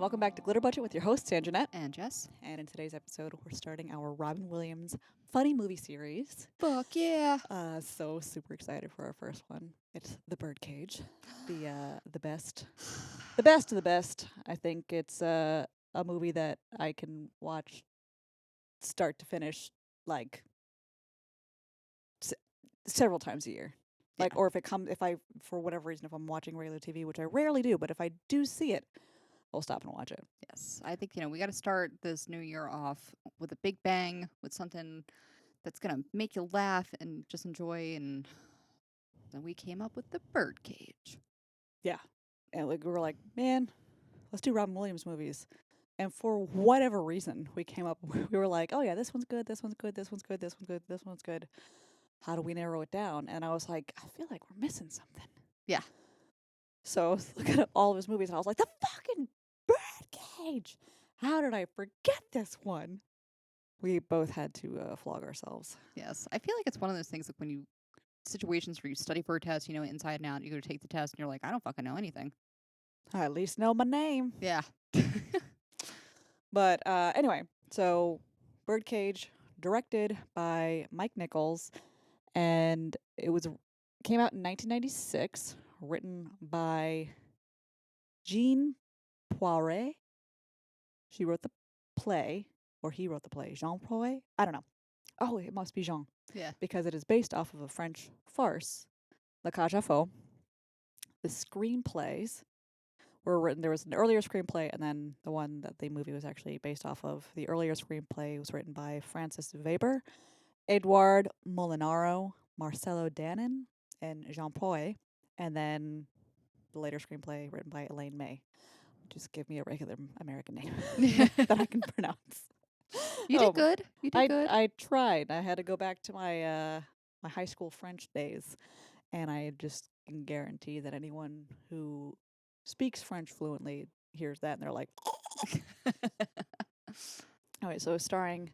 welcome back to Glitter Budget with your host, Sanjanette. And Jess. And in today's episode, we're starting our Robin Williams funny movie series. Fuck yeah. So super excited for our first one. It's The Birdcage, the best, the best of the best. I think it's a movie that I can watch start to finish, like several times a year. Like, Yeah. or if I, for whatever reason, if I'm watching regular TV, which I rarely do, but if I do see it, I'll stop and watch it. Yes. I think, we got to start this new year off with a big bang, with something that's going to make you laugh and just enjoy. And then we came up with the Birdcage. Yeah. And like we were like, man, let's do Robin Williams movies. And for whatever reason, we came up we were like, oh yeah, this one's good, this one's good, this one's good, this one's good, this one's good. How do we narrow it down? And I was like, I feel like we're missing something. Yeah. So I was looking at all of his movies and I was like, the fucking Birdcage. How did I forget this one? We both had to flog ourselves. Yes. I feel like it's one of those things like when you, situations where you study for a test, inside and out, you go to take the test and you're like, I don't fucking know anything. I at least know my name. Yeah. But anyway, so Birdcage, directed by Mike Nichols, and came out in 1996, written by Jean Poiret. She wrote the play, or he wrote the play. Jean Poiret? I don't know. Oh, it must be Jean, Yeah. because it is based off of a French farce, La Cage aux Folles. The screenplays were written. There was an earlier screenplay, and then the one that the movie was actually based off of. The earlier screenplay was written by Francis Weber, Edouard Molinaro, Marcelo Danin, and Jean Poy, and then the later screenplay written by Elaine May. Just give me a regular American name that I can pronounce. You did good. You did good. I tried. I had to go back to my my high school French days, and I just can guarantee that anyone who speaks French fluently hears that and they're like, all right. So starring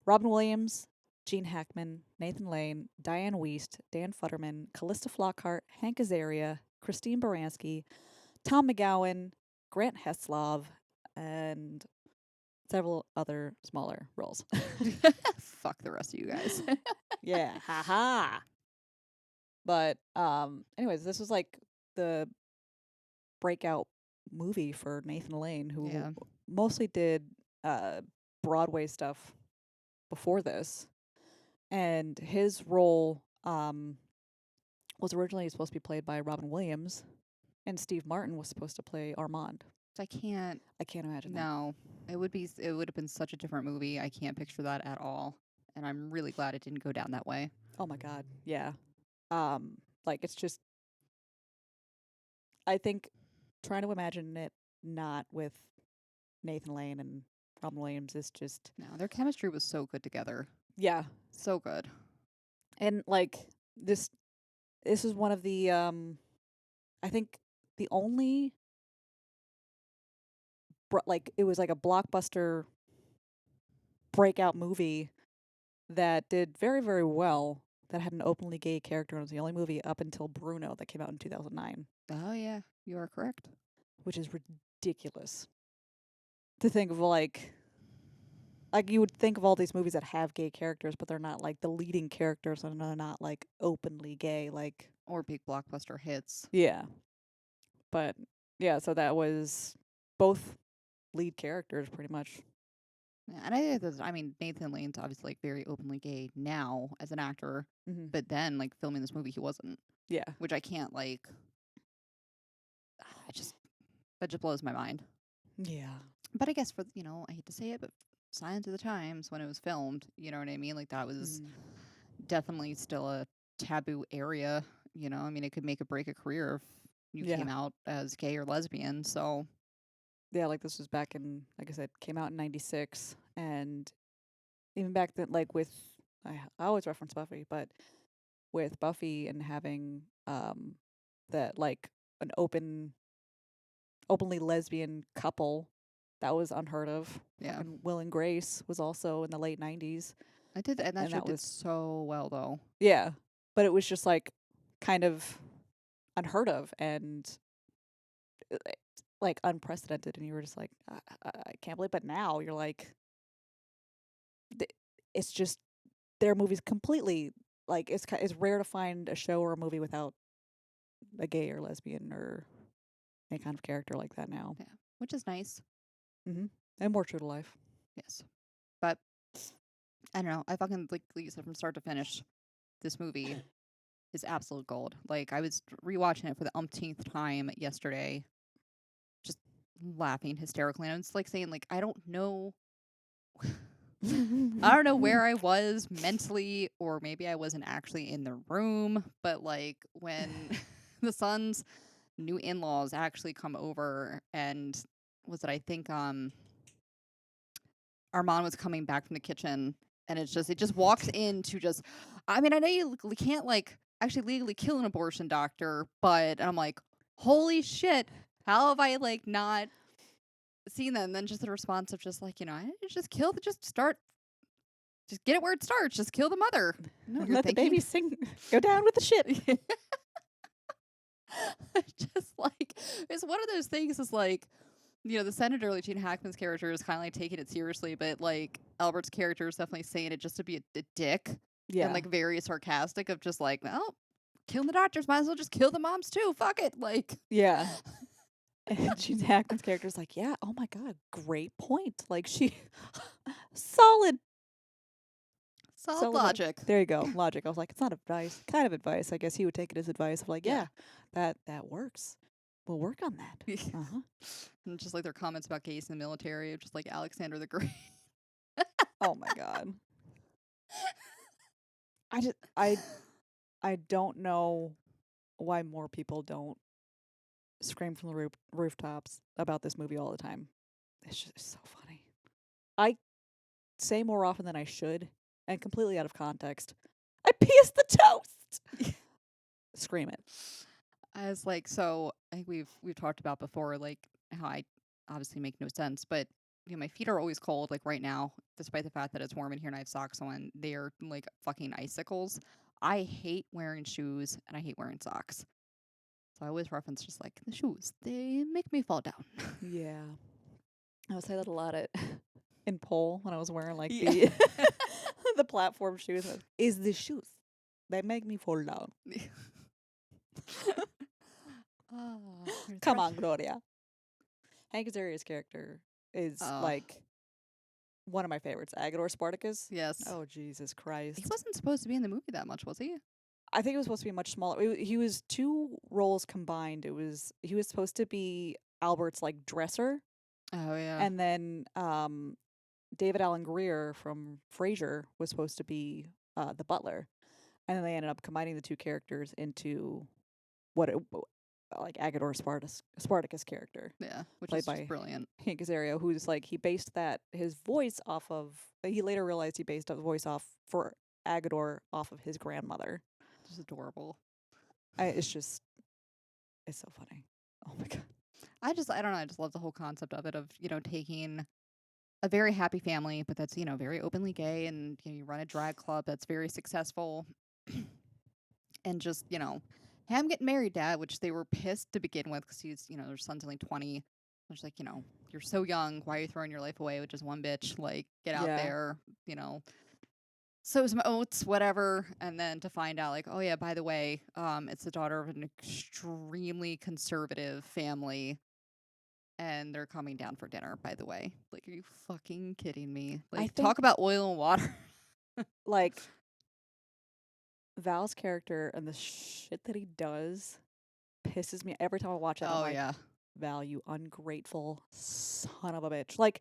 Robin Williams, Gene Hackman, Nathan Lane, Diane Wiest, Dan Futterman, Callista Flockhart, Hank Azaria, Christine Baranski, Tom McGowan, Grant Heslov, and several other smaller roles. Fuck the rest of you guys. Yeah, haha. But anyways, this was like the breakout movie for Nathan Lane, who Yeah. mostly did Broadway stuff before this. And his role was originally supposed to be played by Robin Williams, and Steve Martin was supposed to play Armand. I can't. I can't imagine that. No, it would be. It would have been such a different movie. I can't picture that at all, and I'm really glad it didn't go down that way. Oh my god, yeah. Like it's just, I think, trying to imagine it not with Nathan Lane and Robin Williams is just, No, their chemistry was so good together, yeah. so good. And like this is one of the I think the only like it was like a blockbuster breakout movie that did very, very well, that had an openly gay character, and it was the only movie up until Bruno that came out in 2009, Oh yeah, you are correct. which is ridiculous to think of. Like you would think of all these movies that have gay characters, but they're not like the leading characters, and they're not like openly gay. Like, Or big blockbuster hits. yeah. But yeah, so that was both lead characters pretty much. Yeah, and I think that's, I mean, Nathan Lane's obviously like very openly gay now as an actor, Mm-hmm. but then like filming this movie, he wasn't, Yeah. which I can't like. I just that just blows my mind. Yeah. But I guess for I hate to say it, but signs of the times when it was filmed, you know what I mean? Like that was Mhm. definitely still a taboo area. I mean, it could make or break a career if you Yeah. came out as gay or lesbian. So Yeah, like this was back in, like I said, came out in 96, and even back then, like with, I always reference Buffy, but with Buffy and having that like an openly lesbian couple, that was unheard of. yeah, And Will and Grace was also in the late 90s. I did, and that And show that did was, so well though. yeah, but it was just like kind of unheard of, and like unprecedented, and you were just like, I can't believe. But now you're like, th- it's just their movies completely like it's rare to find a show or a movie without a gay or lesbian or any kind of character like that now. Yeah, which is nice. Hmm. And more true to life. Yes, but I don't know. I fucking like you said from start to finish. This movie is absolute gold. Like I was rewatching it for the umpteenth time yesterday, just laughing hysterically. And I was like saying, like, I don't know. I don't know where I was mentally, or maybe I wasn't actually in the room, but like when the son's new in laws actually come over and was it I think Armand was coming back from the kitchen and it just walks into just I mean, I know you can't like actually legally kill an abortion doctor, but I'm like, holy shit, how have I like not seen that? And then just the response of just like, I just kill the just get it where it starts. Just kill the mother. No, you're Let the thinking baby sing, go down with the ship. just like it's one of those things is like the senator like Gene Hackman's character is kind of like taking it seriously, but like Albert's character is definitely saying it just to be a dick and Yeah. like very sarcastic of just like, well, killing the doctors might as well just kill the moms too, fuck it, like Yeah. And Gene Hackman's character's like, yeah, oh my god, great point. Like she solid solid solid lo- logic. There you go. Logic. I was like, it's not advice. Kind of advice. I guess he would take it as advice of like, Yeah. yeah, that works. We'll work on that. Uh-huh. And just like their comments about gays in the military of just like Alexander the Great. Oh my god. I just I don't know why more people don't scream from the rooftops about this movie all the time. It's just so funny. I say more often than I should, and completely out of context. I pierced the toast. Scream it. I was like, so I think we've talked about before, like how I obviously make no sense, but my feet are always cold. Like right now, despite the fact that it's warm in here and I have socks on, they are like fucking icicles. I hate wearing shoes and I hate wearing socks. So I always reference just like the shoes. They make me fall down. Yeah, I would say that a lot at in pole when I was wearing like Yeah. the the platform shoes. Is the shoes they make me fall down? Ah, you're Come fresh. on, Gloria. Hank Azaria's character is Oh, like one of my favorites. Agador Spartacus. yes. Oh Jesus He Christ! wasn't supposed to be in the movie that much, was he? I think it was supposed to be much smaller. He was two roles combined. He was supposed to be Albert's like dresser, Oh yeah. and then David Allen Greer from Frasier was supposed to be the butler, and then they ended up combining the two characters into like Agador Spartacus character Yeah, which played is just by brilliant. Hank Azaria, who's like he based that his voice off of. He later realized he based the voice off for Agador off of his grandmother. Just adorable. It's just it's so funny. Oh my god. I don't know, I just love the whole concept of it of, taking a very happy family, but that's, very openly gay and you run a drag club that's very successful and just, him getting married, dad, which they were pissed to begin with because he's, their son's only 20. It's like, you're so young. Why are you throwing your life away with just one bitch? Like, get out Yeah. there, sow some oats, whatever. And then to find out, like, oh, yeah, by the way, it's the daughter of an extremely conservative family and they're coming down for dinner, by the way. Like, are you fucking kidding me? I Like, think talk about oil and water. like Val's character and the shit that he does pisses me every time I watch it. I'm Oh, like, yeah. Val, you ungrateful son of a bitch. Like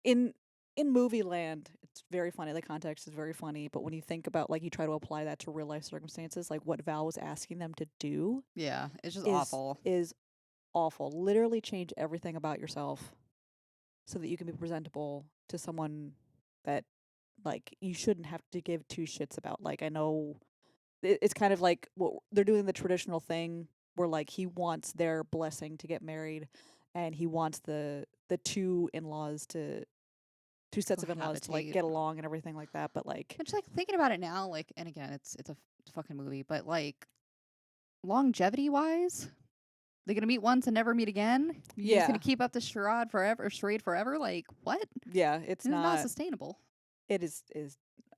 in movie land, it's very funny. The context is very funny, but when you think about like you try to apply that to real life circumstances, like what Val was asking them to do Yeah. It's just is awful. is awful. Literally change everything about yourself so that you can be presentable to someone that like you shouldn't have to give two shits about. Like I know it's kind of like what they're doing the traditional thing where like he wants their blessing to get married and he wants the two sets of in-laws to like Cohabitate. get along and everything like that, but like And just like thinking about it now, like, and again, it's a fucking movie, but like longevity wise, They're gonna meet once and never meet again. You're just Yeah. gonna keep up this charade forever. Like what? Yeah, it's This is not not. sustainable. It is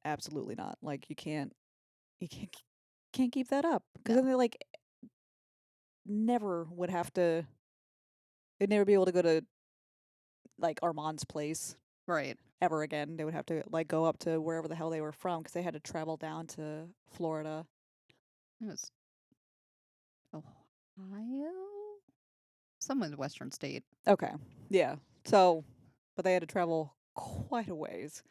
absolutely not. Like you can't keep that up because No. then they like never would have to. They'd never be able to go to like Armand's place Right. ever again. They would have to like go up to wherever the hell they were from because they had to travel down to Florida. It was Ohio. Someone's Western state. Okay, yeah. So, but they had to travel quite a ways.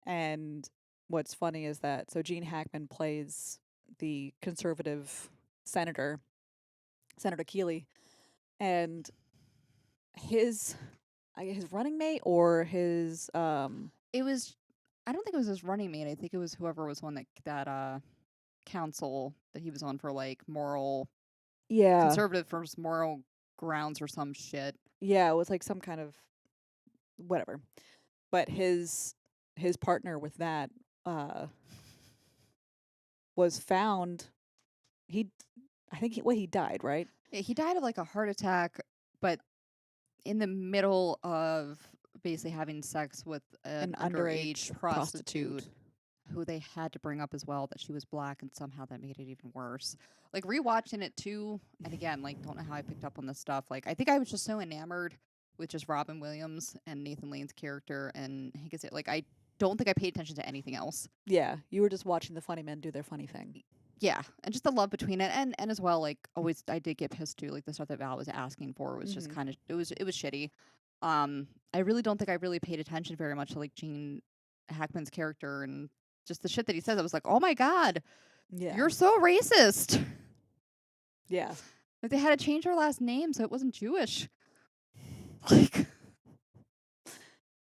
And what's funny is that so Gene Hackman plays the conservative senator, Senator Keeley, and his his running mate or his It was. I don't think it was his running mate. I think it was whoever was on that council that he was on for like moral yeah, conservative for moral grounds or some shit. yeah, it was like some kind of whatever. But his partner with that uh was found he I think he died, right? Yeah, he died of like a heart attack, but in the middle of basically having sex with an An underage underage prostitute prostitute. who they had to bring up as well that she was black, and somehow that made it even worse. Like rewatching it too, and again, like don't know how I picked up on this stuff. Like I think I was just so enamored with just Robin Williams and Nathan Lane's character and Hank Azaria. Like I don't think I paid attention to anything else. Yeah, you were just watching the funny men do their funny thing. Yeah, and just the love between it, and as well, like always, I did get pissed too. Like the stuff that Val was asking for was just Mhm. kind of it was shitty. I really don't think I really paid attention very much to like Gene Hackman's character and just the shit that he says. I was like, oh my god, Yeah. you're so racist. Yeah. Like they had to change her last name so it wasn't Jewish. Like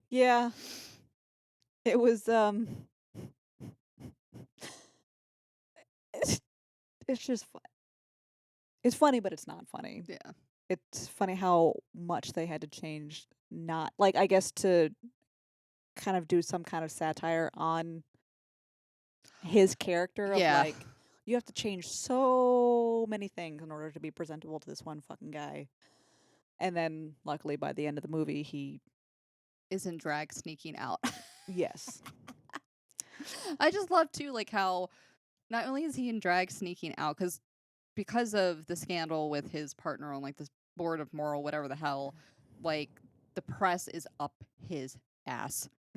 Yeah. It was it's, it's just it's funny but it's not funny. yeah, It's funny how much they had to change not like I guess to kind of do some kind of satire on his character of yeah. like you have to change so many things in order to be presentable to this one fucking guy. And then luckily by the end of the movie he Is in drag sneaking out. yes. I just love too, like how not only is he in drag sneaking out because of the scandal with his partner on like this board of moral whatever the hell, like the press is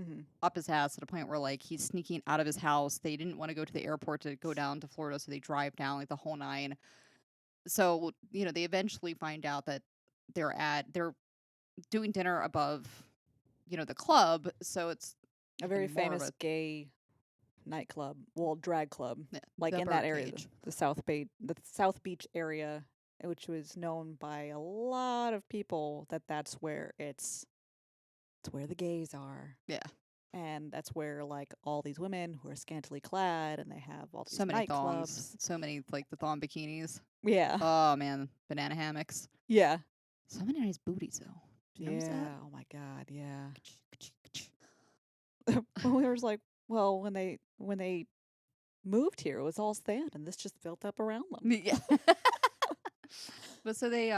Mhm. up his ass to the point where like he's sneaking out of his house. They didn't want to go to the airport to go down to Florida, so they drive down like the whole nine. So they eventually find out that they're doing dinner above the club, so it's A very even more of famous a gay nightclub, well, drag club, yeah, like the in that area, Birdcage. the South Beach area, which was known by a lot of people that that's where it's where the gays are, Yeah, and that's where like all these women who are scantily clad and they have all these so many thongs, nightclubs. so many like the thong bikinis. Yeah, Oh man, banana hammocks. yeah, So many nice booties though. Did you notice that? yeah. Oh my god, yeah. We were just like, well, when they moved here, it was all sand, and this just built up around them. Yeah. But so they,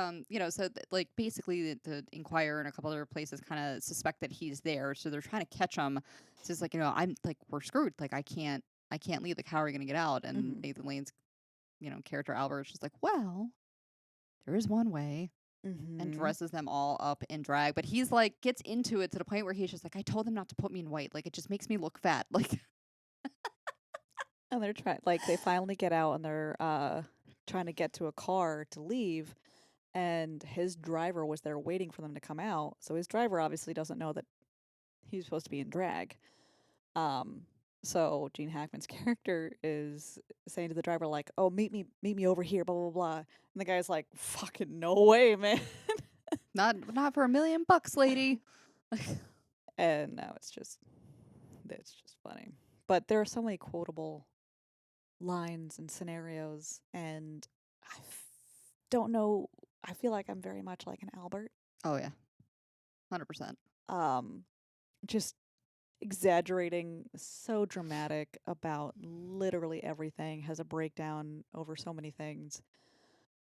like basically the Inquirer and a couple other places kind of suspect that he's there, so they're trying to catch him. It's just like I'm like we're screwed. Like I can't leave. Like how are we gonna get out? And Mhm. Nathan Lane's, character Albert is just like, well, there is one way, and Mhm. dresses them all up in drag. But he's like gets into it to the point where he's just like, I told them not to put me in white. Like it just makes me look fat. Like And they're trying, like, they finally get out and they're trying to get to a car to leave. And his driver was there waiting for them to come out. So his driver obviously doesn't know that he's supposed to be in drag. Um, so Gene Hackman's character is saying to the driver, like, "Oh, meet me over here, blah blah blah." And the guy's like, "Fucking no way, man!" not for $1,000,000, lady. And no, it's just funny. But there are so many quotable lines and scenarios, and don't know. I feel like I'm very much like an Albert. Oh yeah, 100%. Um, just exaggerating, so dramatic about literally everything, has a breakdown over so many things.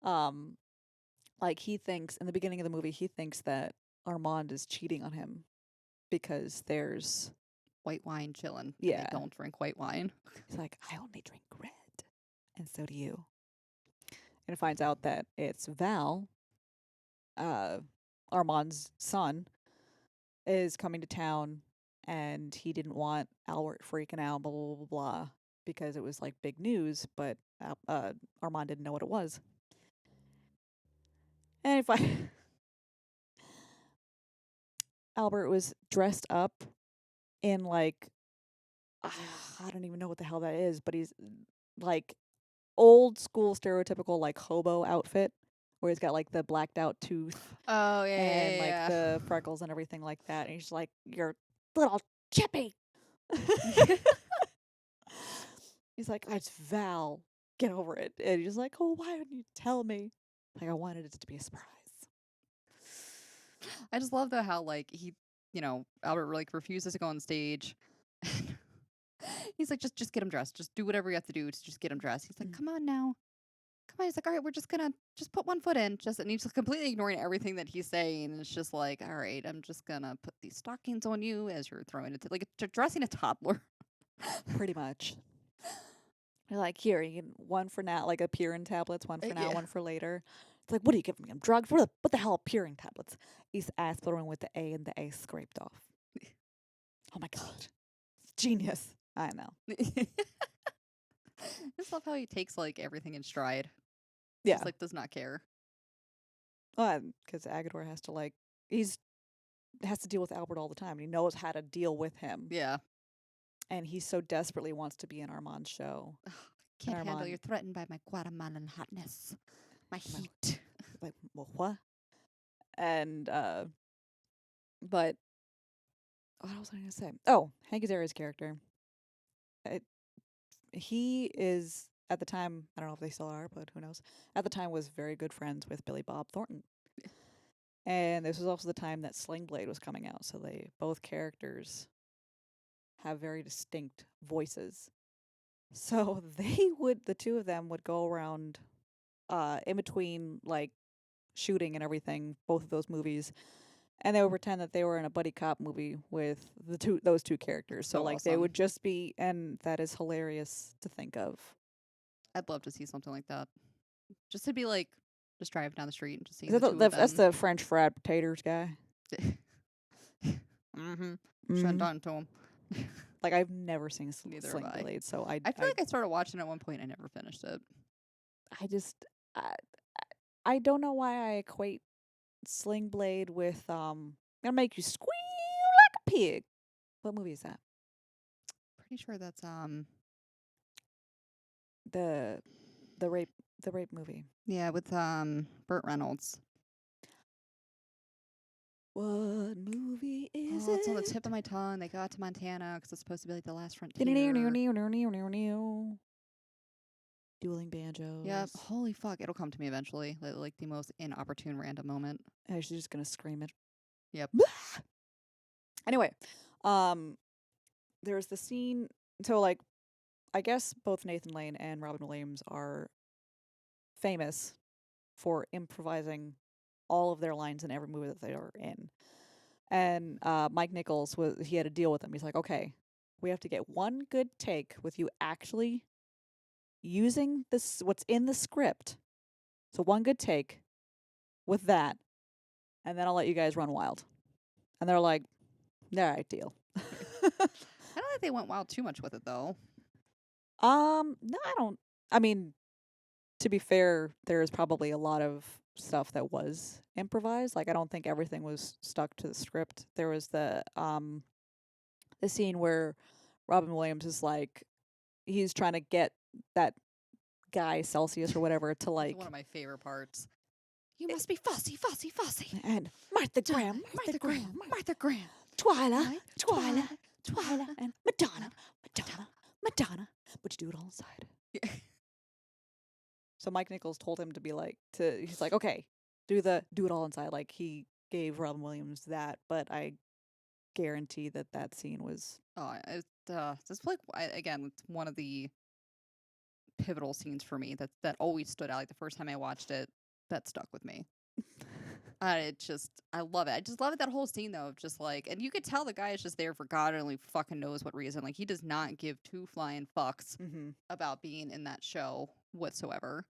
Um, like he thinks in the beginning of the movie, he thinks that Armand is cheating on him because there's White wine chillin', and they yeah. don't drink white wine. He's like, I only drink red, and so do you. And finds out that it's Val, uh, Armand's son, is coming to town, and he didn't want Albert freaking out, blah blah blah blah, because it was like big news, but Armand didn't know what it was. And if I Albert was dressed up in like I don't even know what the hell that is, but he's like old school stereotypical like hobo outfit where he's got like the blacked out tooth Oh, and like yeah, the freckles and everything like that. And he's like, "You're little chippy." yeah. He's like, "It's Val. Get over it." And he's like, "Oh, why didn't you tell me?" Like I wanted it to be a surprise. I just love though how like he, Albert like refuses to go on stage. He's like, just get him dressed. Just do whatever you have to do to just get him dressed. He's like, Mm. come on now. Come on. He's like, all right, we're just gonna just put one foot in. And he's just completely ignoring everything that he's saying. And it's just like, all right, I'm just gonna put these stockings on you as you're throwing it like dressing a toddler. Pretty much. They're like, "Here, you can one for now, like a Purin tablets, one for now, Yeah. one for later." It's like, "What are you giving him? Drugs? What the hell are Purin tablets?" He's aspirin with the A and the A scraped off. Oh my god. It's genius. I know. I just love how he takes like everything in stride. Yeah. Just like does not care. Because Agador has to has to deal with Albert all the time. And he knows how to deal with him. Yeah. And he so desperately wants to be in Armand's show. Can't handle Armand- you're threatened by my Guatemalan hotness. My My- heat. Like, well, what? And but what was I gonna say? Oh, Hank Azaria's character. He is at the time, I don't know if they still are, but who knows. At the time was very good friends with Billy Bob Thornton. And this was also the time that Sling Blade was coming out, so both characters have very distinct voices. So the two of them would go around in between like shooting and everything, both of those movies, and they would pretend that they were in a buddy cop movie with those two characters. So like they Awesome. would just be, and that is hilarious to think of. I'd love to see something like that. Just to be like, just driving down the street and just seeing Is the that two of that's them. the French fried potatoes guy? Mm-hmm. Shouldn't Mhm. done to him. Like I've never seen Neither Sling have I. Blade, so I feel like I started watching it at one point and I never finished it. I just I don't know why I equate Sling Blade with gonna make you squeal like a pig. What movie is that? Pretty sure that's The rape movie. yeah, with Burt Reynolds. What movie is Oh, it? it's on the tip of my tongue. They got to Montana because it's supposed to be like the last frontier. Dueling banjos. Yep. Holy fuck! It'll come to me eventually. Like the most inopportune random moment. And she's just gonna scream it. Yep. Anyway, there's the scene. So like, I guess both Nathan Lane and Robin Williams are famous for improvising all of their lines in every movie that they are in. And Mike Nichols he had a deal with them. He's like, okay, we have to get one good take with you actually using this what's in the script. So one good take with that, and then I'll let you guys run wild. And they're like, all right, deal. I don't think they went wild too much with it though. No, I don't. I mean, to be fair, there's probably a lot of stuff that was improvised. Like I don't think everything was stuck to the script. There was the scene where Robin Williams is like he's trying to get that guy Celsius or whatever to It's like one of my favorite parts. You must be fussy, fussy, fussy. and Martha Graham, Martha Graham, Martha Graham. Twyla, Twyla, Twyla, and Madonna, Madonna, Madonna. But you do it all inside. Yeah. So Mike Nichols told him to be like he's like, okay, do it all inside. Like he gave Robin Williams that, but I guarantee that scene was Oh, it's like again, it's one of the pivotal scenes for me that always stood out. Like the first time I watched it, that stuck with me. I love it. I just love it, that whole scene, though, of just like, and you could tell the guy is just there for God only fucking knows what reason. Like, he does not give two flying fucks Mm-hmm. about being in that show whatsoever.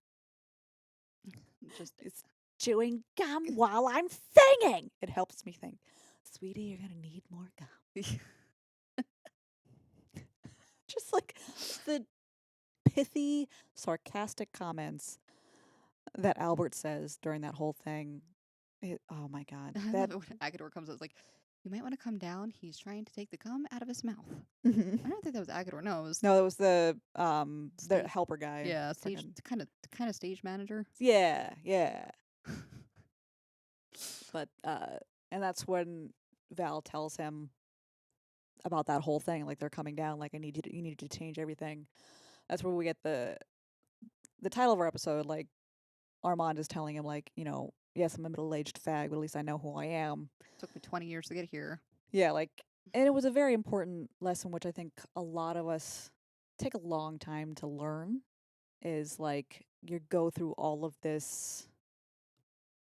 Just, It's chewing gum while I'm singing. It helps me think, sweetie, you're gonna need more gum. Just like the pithy, sarcastic comments that Albert says during that whole thing. Oh my god, I that. love it when Agador comes out. It's like, you might want to come down. He's trying to take the gum out of his mouth. Mhm. I don't think that was Agador. No, it was No, it was the stage. helper guy. Yeah, stage Fucking- kind of stage manager. Yeah, yeah. But and that's when Val tells him about that whole thing. Like they're coming down. Like you need to change everything. That's where we get the title of our episode. Like Armand is telling him, like, yes, I'm a middle-aged fag, but at least I know who I am. Took me 20 years to get here. Yeah, like, and it was a very important lesson, which I think a lot of us take a long time to learn. Is like you go through all of this,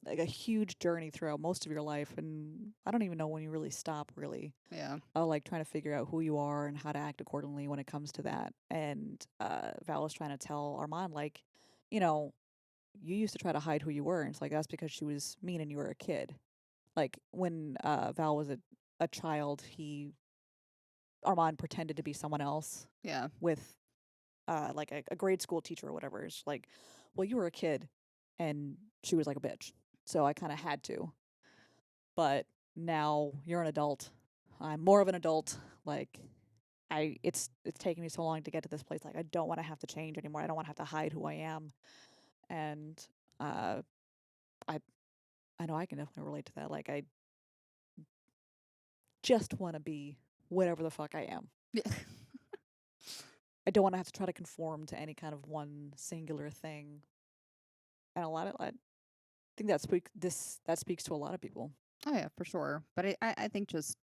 like a huge journey throughout most of your life, and I don't even know when you really stop, really. Yeah. Like trying to figure out who you are and how to act accordingly when it comes to that. And Val was trying to tell Armand, like, you know, you used to try to hide who you were, and it's like that's because she was mean and you were a kid. Like when Val was a child, Armand pretended to be someone else Yeah. with like a grade school teacher or whatever. It's like, well, you were a kid and she was like a bitch. So I kind of had to. But now you're an adult. I'm more of an adult. Like it's taken me so long to get to this place. Like I don't want to have to change anymore. I don't want to have to hide who I am. And uh I know I can definitely relate to that. Like I just want to be whatever the fuck I am. Yeah. I don't want to have to try to conform to any kind of one singular thing. And I think that speaks to a lot of people. Oh yeah, for sure. But I think just,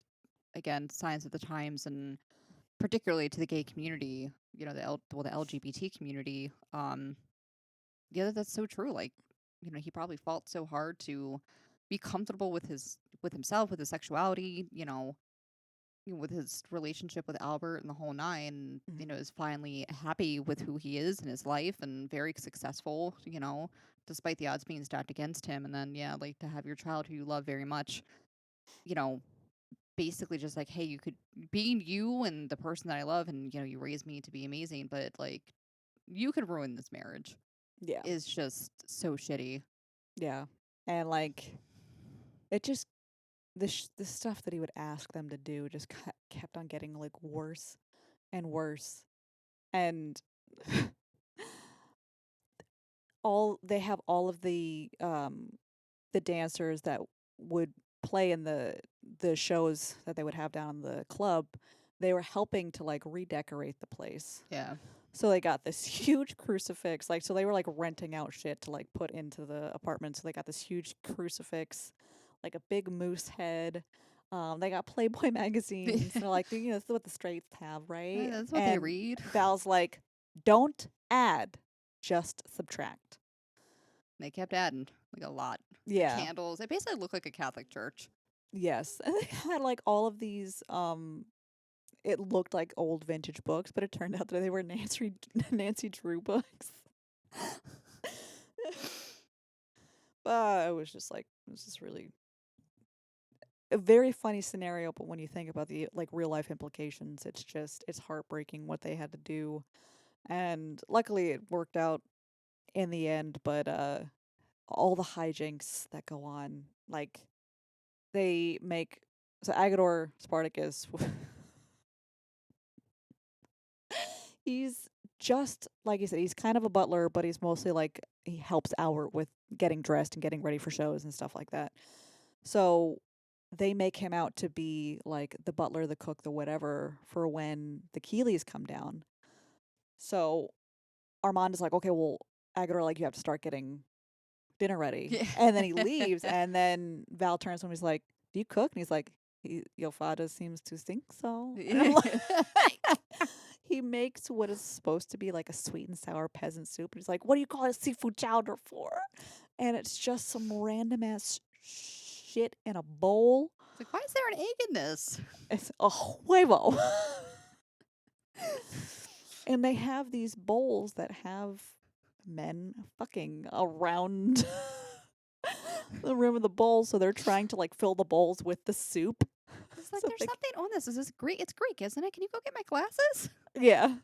again, signs of the times, and particularly to the gay community, the LGBT community. Yeah, that's so true. Like, he probably fought so hard to be comfortable with himself, with his sexuality, with his relationship with Albert and the whole nine. Mhm. Is finally happy with who he is in his life and very successful. Despite the odds being stacked against him. And then, yeah, like, to have your child who you love very much, you know, basically just like, hey, you could being you and the person that I love, and you raised me to be amazing, but like, you could ruin this marriage, Yeah. is just so shitty. Yeah. And like it just the stuff that he would ask them to do just kept on getting like worse and worse. And they have all of the dancers that would play in the shows that they would have down in the club. They were helping to like redecorate the place. Yeah. So they got this huge crucifix. Like, so they were like renting out shit to like put into the apartment. So they got this huge crucifix, like a big moose head. They got Playboy magazines. They're like, this is what the straights have, right? That's what they And read. Val's like, don't add, just subtract. They kept adding like a lot. Yeah. Candles. It basically looked like a Catholic church. Yes. And they had like all of these it looked like old vintage books, but it turned out that they were Nancy Drew books. It was just really a very funny scenario, but when you think about the like real life implications, it's heartbreaking what they had to do. And luckily it worked out in the end, but all the hijinks that go on, like they make so Agador Spartacus he's just like you said, he's kind of a butler, but he's mostly like he helps Albert with getting dressed and getting ready for shows and stuff like that. So they make him out to be like the butler, the cook, the whatever for when the Keeleys come down. So Armand is like, okay, well, Agador, like you have to start getting dinner ready. Yeah. And then he leaves, and then Val turns to him, he's like, do you cook? And he's like, your father seems to think so. And I'm like, he makes what is supposed to be like a sweet and sour peasant soup. And he's like, what do you call it seafood chowder for? And it's just some random ass shit in a bowl. It's like, why is there an egg in this? It's a huevo. And they have these bowls that have men fucking around the rim of the bowl, so they're trying to like fill the bowls with the soup. It's like, So there's they something on this. Is this Greek? It's Greek, isn't it? Can you go get my glasses? Yeah.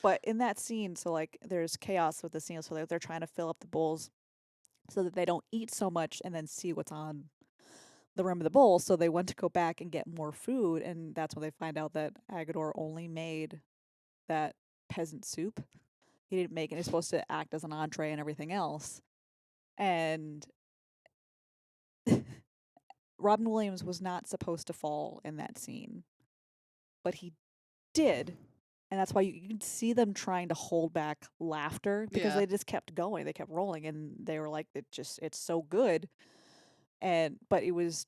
But in that scene, so like there's chaos with the scene, so they're trying to fill up the bowls so that they don't eat so much and then see what's on the rim of the bowl. So they went to go back and get more food, and that's when they find out that Agador only made that peasant soup. He didn't make it. It's supposed to act as an entree and everything else. And Robin Williams was not supposed to fall in that scene, but he did. And that's why you could see them trying to hold back laughter because Yeah. they just kept going. They kept rolling, and they were like, it's so good. But it was,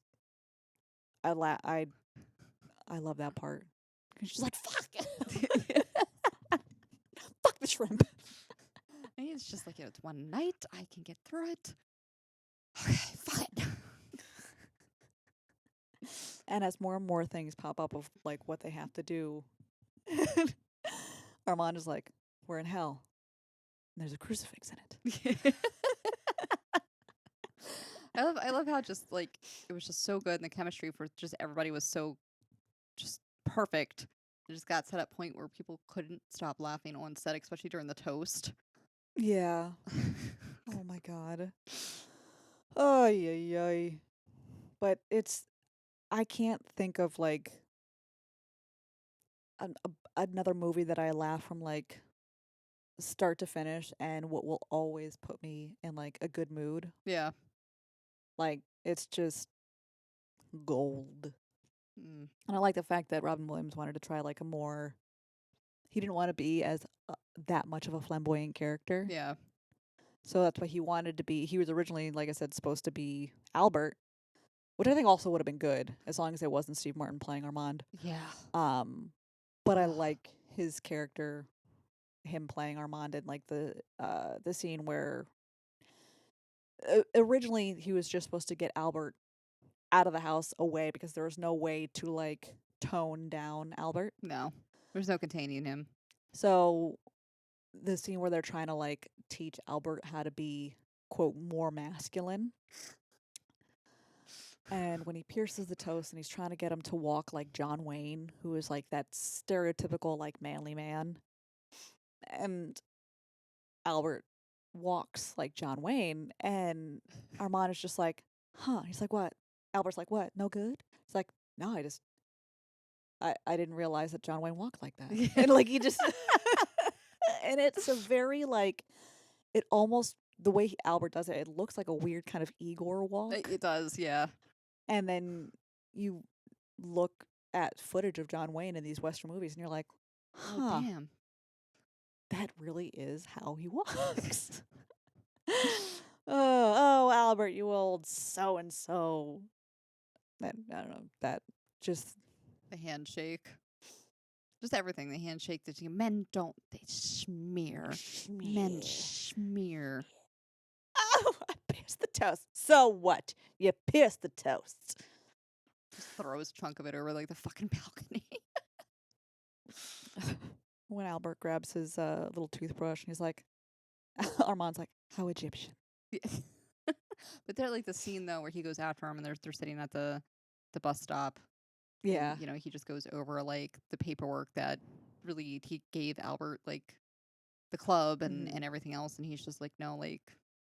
I love that part. 'Cause she's like, fuck, fuck the shrimp. And it's just like, it's one night. I can get through it. Okay, fine. And as more and more things pop up of like what they have to do, Armand is like, we're in hell. And there's a crucifix in it. I love how just like it was just so good, and the chemistry for just everybody was so just perfect. It just got to that point where people couldn't stop laughing on set, especially during the toast. Yeah. Oh my god. Oh yeah. But I can't think of like another movie that I laugh from like start to finish and what will always put me in like a good mood. Yeah. Like it's just gold. Mm. And I like the fact that Robin Williams wanted to try like a more. He didn't want to be as that much of a flamboyant character. Yeah. So that's why he wanted to be. He was originally, like I said, supposed to be Albert, which I think also would have been good as long as it wasn't Steve Martin playing Armand. Yeah. But I Ugh. like his character, him playing Armand in like the scene where originally he was just supposed to get Albert out of the house away because there was no way to like tone down Albert. No. There's no containing him. So the scene where they're trying to like teach Albert how to be quote more masculine. And when he pierces the toast and he's trying to get him to walk like John Wayne, who is like that stereotypical like manly man. And Albert walks like John Wayne, and Armand is just like, huh. He's like, what? Albert's like, what? No good? He's like, no, I didn't realize that John Wayne walked like that. And like he just and it's a very like it almost the way Albert does it, it looks like a weird kind of Igor walk. It does, yeah. And then you look at footage of John Wayne in these Western movies and you're like, huh, Oh, damn. that really is how he walks. Oh, Albert, you old so and so. That I don't know. That just The handshake. Just everything. The handshake that men don't. They smear. Men smear. Oh, I pierced the toast. So what? You pierced the toast. Just throws a chunk of it over like the fucking balcony. When Albert grabs his little toothbrush and he's like, Armand's like, how Egyptian. But they're like the scene though where he goes after him and they're sitting at the bus stop. Yeah. And, you know, he just goes over like the paperwork that really he gave Albert like the club and everything else, and he's just like, no, like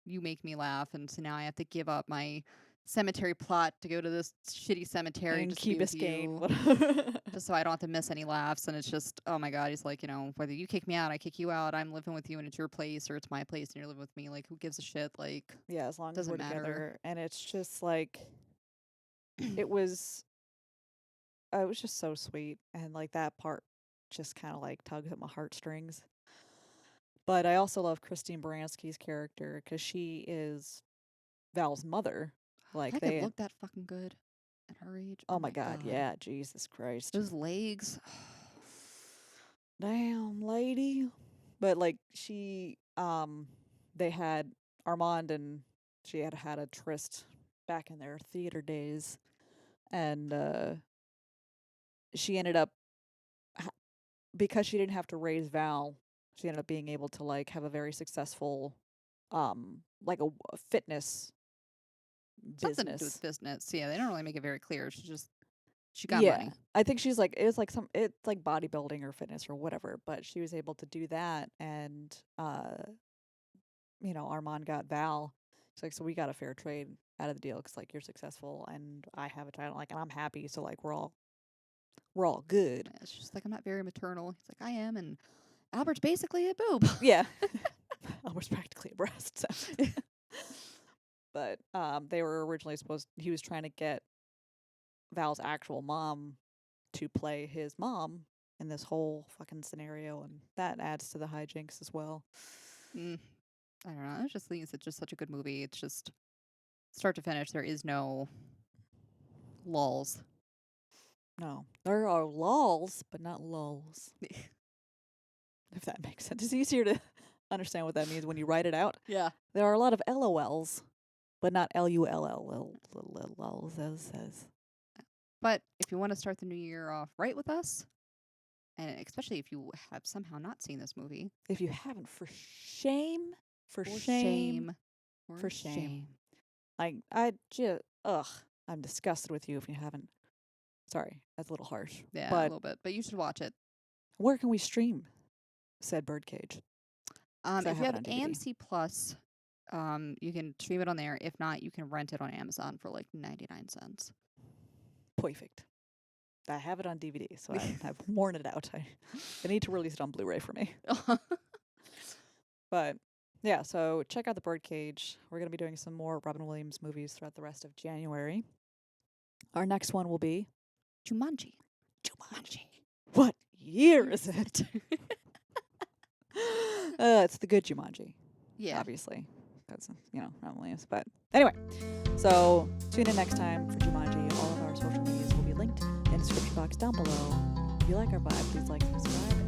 you make me laugh, and so now I have to give up my cemetery plot to go to this shitty cemetery And just Key to be Biscayne. with you, just so I don't have to miss any laughs. And it's just, oh my god, he's like, you know, whether you kick me out, I kick you out, I'm living with you, and it's your place or it's my place, and you're living with me. Like, who gives a shit? Like, Yeah, as long as doesn't we're matter. together. And it's just like it was just so sweet, and like that part just kind of like tugs at my heartstrings. But I also love Christine Baranski's character because she is Val's mother. Like I they could look that fucking good at her age. Oh my god, yeah, Jesus Christ. Those legs. Damn, lady. But like they had Armand and she had had a tryst back in their theater days, and she ended up because she didn't have to raise Val. She ended up being able to like have a very successful, like a fitness Something to do with business. business. Yeah, they don't really make it very clear. She got Yeah, money. I think she's like it's like bodybuilding or fitness or whatever. But she was able to do that, and Armand got Val. She's like, so we got a fair trade out of the deal because like you're successful and I have a title, like, and I'm happy. So like we're all good. It's just like, I'm not very maternal. He's like, I am, and Albert's basically a boob. Yeah, Albert's practically a breast. So. But they were originally he was trying to get Val's actual mom to play his mom in this whole fucking scenario, and that adds to the hijinks as well. I don't know. I just think it's just such a good movie. It's just start to finish. There is no lulls. No, there are lulls, but not lulls. If that makes sense. It's easier to understand what that means when you write it out. Yeah. There are a lot of LOLs, but not LULLs. But if you want to start the new year off right with us, and especially if you have somehow not seen this movie, If you haven't, for shame. for shame. Like, I'm disgusted with you if you haven't. Sorry, that's a little harsh. Yeah, a But little bit. But you should watch it. where can we stream said Birdcage? I If have you it have on DVD. AMC Plus, you can stream it on there. If not, you can rent it on Amazon for like 99 cents. Perfect. I have it on DVD, so I've worn it out. They need to release it on Blu-ray for me. But yeah, so check out the Birdcage. We're going to be doing some more Robin Williams movies throughout the rest of January. Our next one will be Jumanji. What year is it? It's the good Jumanji, Yeah. obviously, because Robin Williams. But anyway, so tune in next time for Jumanji. All of our social medias will be linked in the description box down below. If you like our vibe, please like and subscribe.